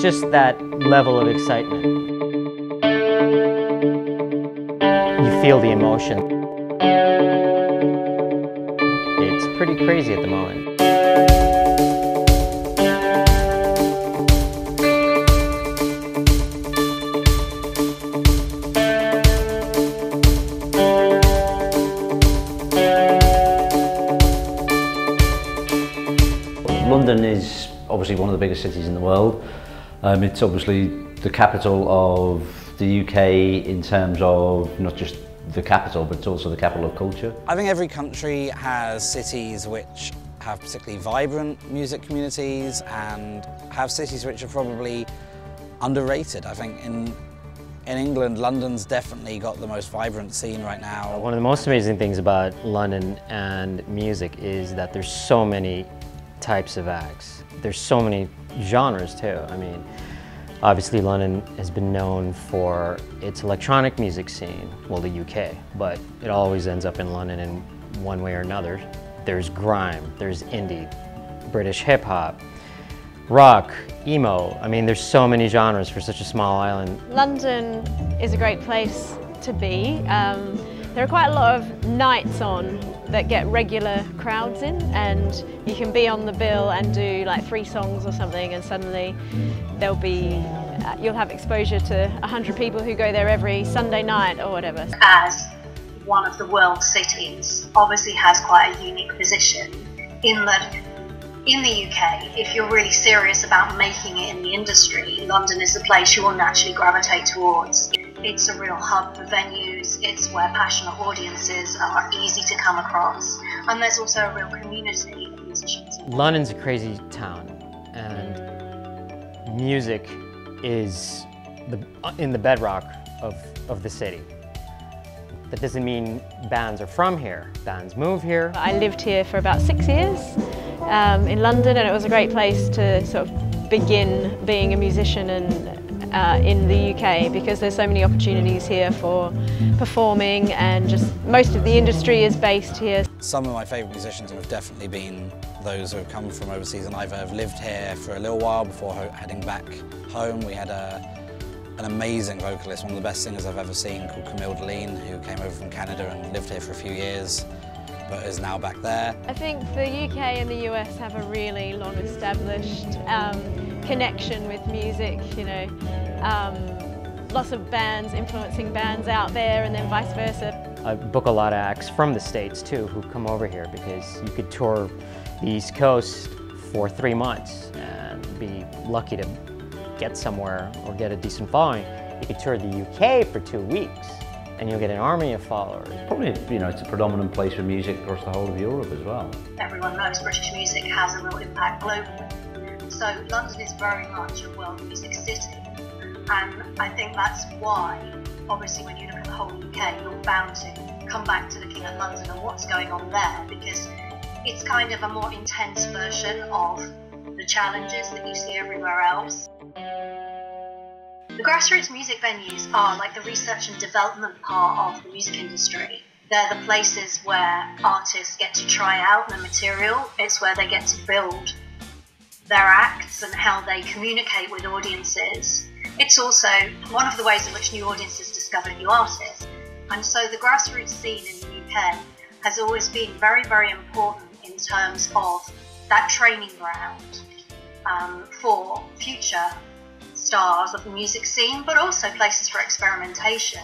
It's just that level of excitement. You feel the emotion. It's pretty crazy at the moment. London is obviously one of the biggest cities in the world. It's obviously the capital of the UK in terms of not just the capital, but it's also the capital of culture. I think every country has cities which have particularly vibrant music communities and have cities which are probably underrated. I think in England, London's definitely got the most vibrant scene right now. One of the most amazing things about London and music is that there's so many types of acts. There's so many genres too. I mean, obviously London has been known for its electronic music scene, well, the UK, but it always ends up in London in one way or another. There's grime, there's indie, British hip hop, rock, emo. I mean, there's so many genres for such a small island. London is a great place to be. There are quite a lot of nights on that get regular crowds in, and you can be on the bill and do like 3 songs or something, and suddenly there'll be, you'll have exposure to 100 people who go there every Sunday night or whatever. As one of the world cities, obviously has quite a unique position in that in the UK, if you're really serious about making it in the industry, London is the place you will naturally gravitate towards. It's a real hub for venues, it's where passionate audiences are easy to come across, and there's also a real community of musicians. London's a crazy town, and music is in the bedrock of the city. That doesn't mean bands are from here. Bands move here. I lived here for about 6 years in London, and it was a great place to sort of begin being a musician and in the UK, because there's so many opportunities here for performing, and just most of the industry is based here. Some of my favourite musicians have definitely been those who have come from overseas and either have lived here for a little while before heading back home. We had an amazing vocalist, one of the best singers I've ever seen, called Camille Deline, who came over from Canada and lived here for a few years, but is now back there. I think the UK and the US have a really long established connection with music, you know. Lots of bands influencing bands out there, and then vice versa. I book a lot of acts from the States too who come over here, because you could tour the East Coast for 3 months and be lucky to get somewhere or get a decent following. You could tour the UK for 2 weeks and you'll get an army of followers. Probably, you know, it's a predominant place for music across the whole of Europe as well. Everyone knows British music has a real impact globally. So London is very much a world music city. And I think that's why, obviously, when you look at the whole UK, you're bound to come back to looking at London and what's going on there, because it's kind of a more intense version of the challenges that you see everywhere else. The grassroots music venues are like the research and development part of the music industry. They're the places where artists get to try out their material. It's where they get to build their acts and how they communicate with audiences. It's also one of the ways in which new audiences discover new artists. And so the grassroots scene in the UK has always been very, very important in terms of that training ground for future stars of the music scene, but also places for experimentation.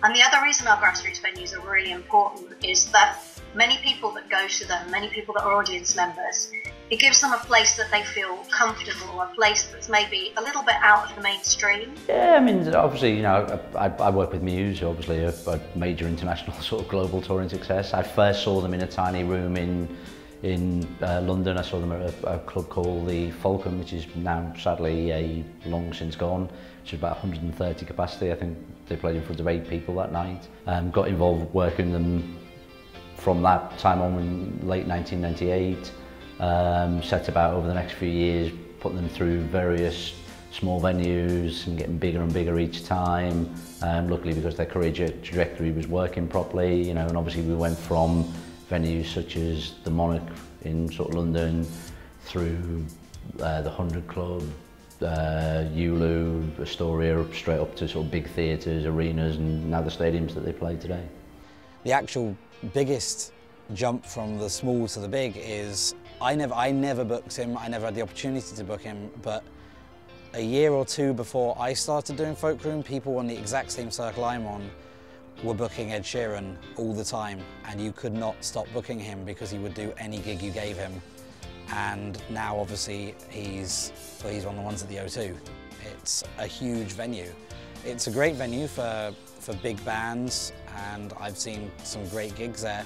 And the other reason our grassroots venues are really important is that many people that go to them, many people that are audience members, it gives them a place that they feel comfortable, a place that's maybe a little bit out of the mainstream. Yeah, I mean, obviously, you know, I work with Muse, obviously a major international sort of global touring success. I first saw them in a tiny room in London. I saw them at a club called the Fulcrum, which is now sadly long since gone, which is about 130 capacity. I think they played in front of 8 people that night. Got involved working them from that time on in late 1998. Set about over the next few years, putting them through various small venues and getting bigger and bigger each time. Luckily, because their career trajectory was working properly, you know, and obviously we went from venues such as the Monarch in sort of London through the 100 Club, Ulu, Astoria, straight up to sort of big theatres, arenas, and now the stadiums that they play today. The actual biggest jump from the small to the big is I never booked him, I never had the opportunity to book him, but a year or two before I started doing Folk Room, people on the exact same circle I'm on were booking Ed Sheeran all the time, and you could not stop booking him because he would do any gig you gave him. And now obviously he's one of the ones at the O2. It's a huge venue. It's a great venue for big bands, and I've seen some great gigs there.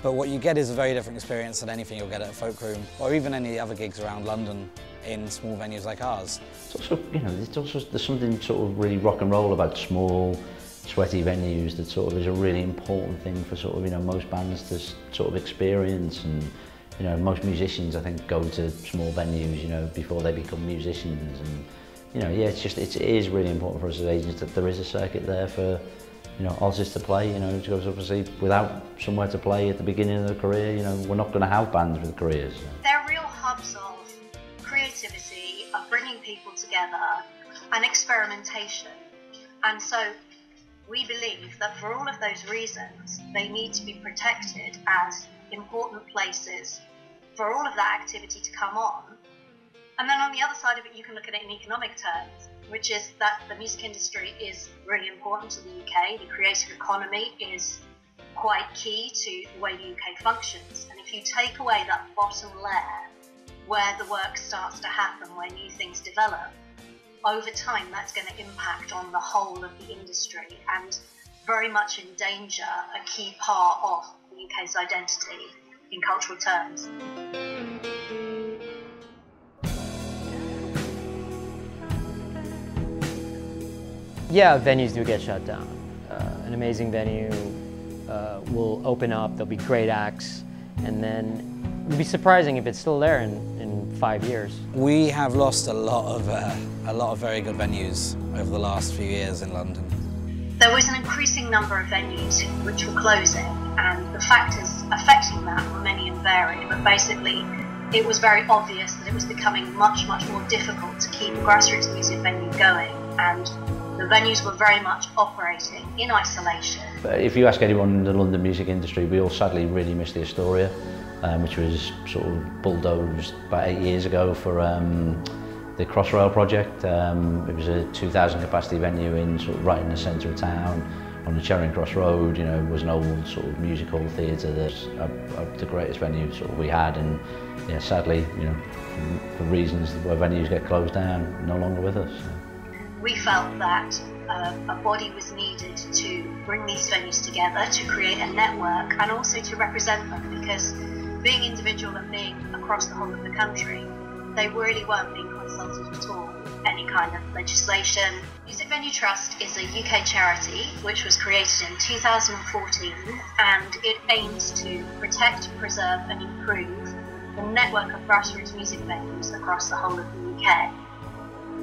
But what you get is a very different experience than anything you'll get at a Folk Room, or even any other gigs around London in small venues like ours. It's also, there's something sort of really rock and roll about small, sweaty venues that sort of is a really important thing for sort of, most bands to sort of experience. And most musicians, I think, go to small venues, before they become musicians. And yeah, it is really important for us as agents that there is a circuit there for artists to play. Because obviously without somewhere to play at the beginning of their career, we're not going to have bands with careers. They're real hubs of creativity, of bringing people together, and experimentation. And so we believe that for all of those reasons, they need to be protected as important places for all of that activity to come on. And then on the other side of it, you can look at it in economic terms, which is that the music industry is really important to the UK. The creative economy is quite key to the way the UK functions. And if you take away that bottom layer where the work starts to happen, where new things develop, over time that's going to impact on the whole of the industry and very much endanger a key part of the UK's identity in cultural terms. Yeah, venues do get shut down. An amazing venue will open up, there'll be great acts, and then it'll be surprising if it's still there in 5 years. We have lost a lot of very good venues over the last few years in London. There was an increasing number of venues which were closing, and the factors affecting that were many and varied, but basically it was very obvious that it was becoming much more difficult to keep a grassroots music venue going, and the venues were very much operating in isolation. But if you ask anyone in the London music industry, we all sadly really miss the Astoria, which was sort of bulldozed about 8 years ago for the Crossrail project. It was a 2,000 capacity venue right in the centre of town on the Charing Cross Road. It was an old sort of music hall theatre that's the greatest venue sort of we had, and yeah, sadly, for reasons where venues get closed down, no longer with us. So. We felt that a body was needed to bring these venues together, to create a network, and also to represent them, because being individual and being across the whole of the country, they really weren't being consulted at all. Any kind of legislation. Music Venue Trust is a UK charity which was created in 2014, and it aims to protect, preserve and improve the network of grassroots music venues across the whole of the UK.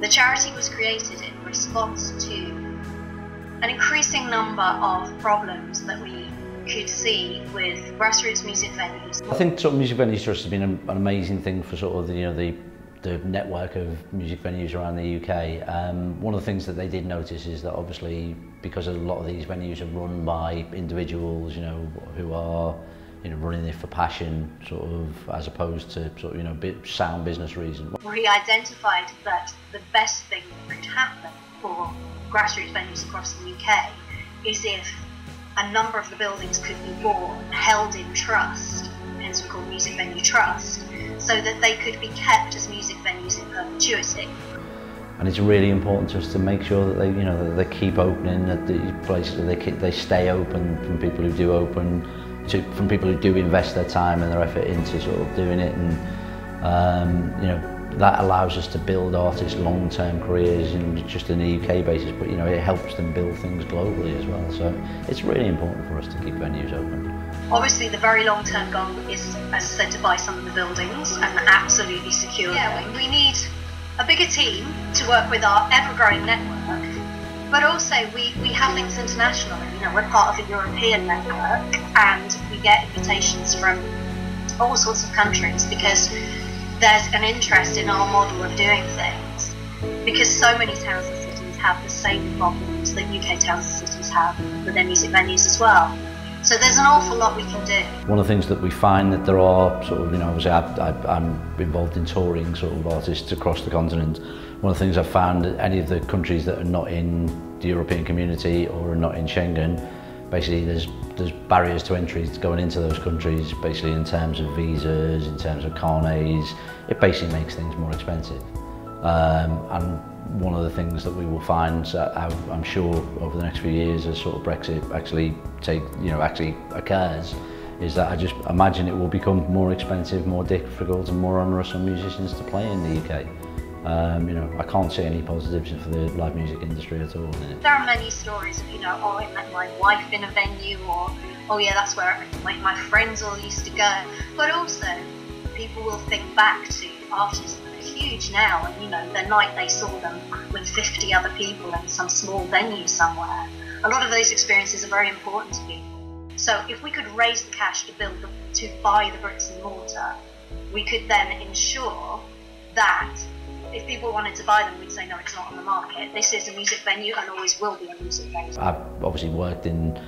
The charity was created in response to an increasing number of problems that we could see with grassroots music venues. I think sort of Music Venues Trust has been an amazing thing for sort of the network of music venues around the UK. One of the things that they did notice is that obviously because a lot of these venues are run by individuals, who are running it for passion, sort of, as opposed to sort of sound business reason. We identified that the best thing that could happen for grassroots venues across the UK is if a number of the buildings could be bought, held in trust, hence we call Music Venue Trust, so that they could be kept as music venues in perpetuity. And it's really important to us to make sure that they, that they keep opening, that the places that they stay open from people who do open, from people who do invest their time and their effort into sort of doing it, and that allows us to build artists long-term careers, just in the UK basis, but it helps them build things globally as well. So it's really important for us to keep venues open. Obviously the very long-term goal is, as I said, to buy some of the buildings and absolutely secure them. We need a bigger team to work with our ever-growing network, but also we have links internationally. We're part of a European network, and we get invitations from all sorts of countries because there's an interest in our model of doing things. because so many towns and cities have the same problems that UK towns and cities have with their music venues as well. So there's an awful lot we can do. One of the things that we find that there are sort of, obviously I'm involved in touring sort of artists across the continent. One of the things I've found that any of the countries that are not in the European community or are not in Schengen, basically there's barriers to entry going into those countries, basically in terms of visas, in terms of carnets. It basically makes things more expensive. And one of the things that we will find, I'm sure over the next few years as sort of Brexit actually actually occurs, is that I just imagine it will become more expensive, more difficult and more onerous on musicians to play in the UK. I can't see any positives for the live music industry at all. There are many stories of, oh, I met my wife in a venue, or, oh yeah, that's where my friends all used to go. But also, people will think back to artists that are huge now, and the night they saw them with 50 other people in some small venue somewhere. A lot of those experiences are very important to people. So if we could raise the cash to buy the bricks and mortar, we could then ensure that if people wanted to buy them, we'd say, no, it's not on the market. This is a music venue and always will be a music venue. I've obviously worked in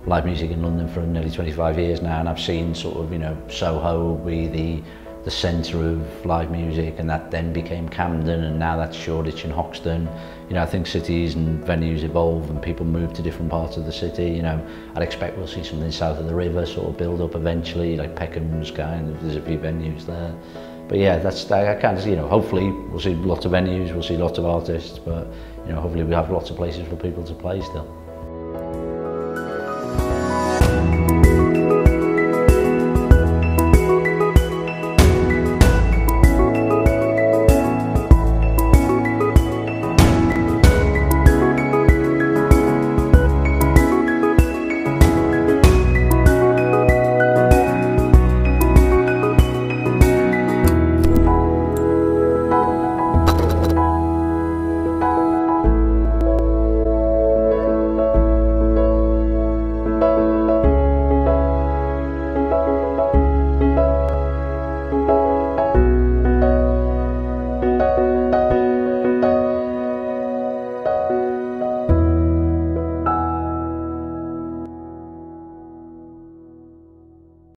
live music in London for nearly 25 years now, and I've seen sort of, Soho be the centre of live music, and that then became Camden, and now that's Shoreditch and Hoxton. I think cities and venues evolve and people move to different parts of the city. I'd expect we'll see something south of the river sort of build up eventually, like Peckham's kind of, there's a few venues there. But yeah, I can't, hopefully we'll see lots of venues, we'll see lots of artists, but hopefully we have lots of places for people to play still.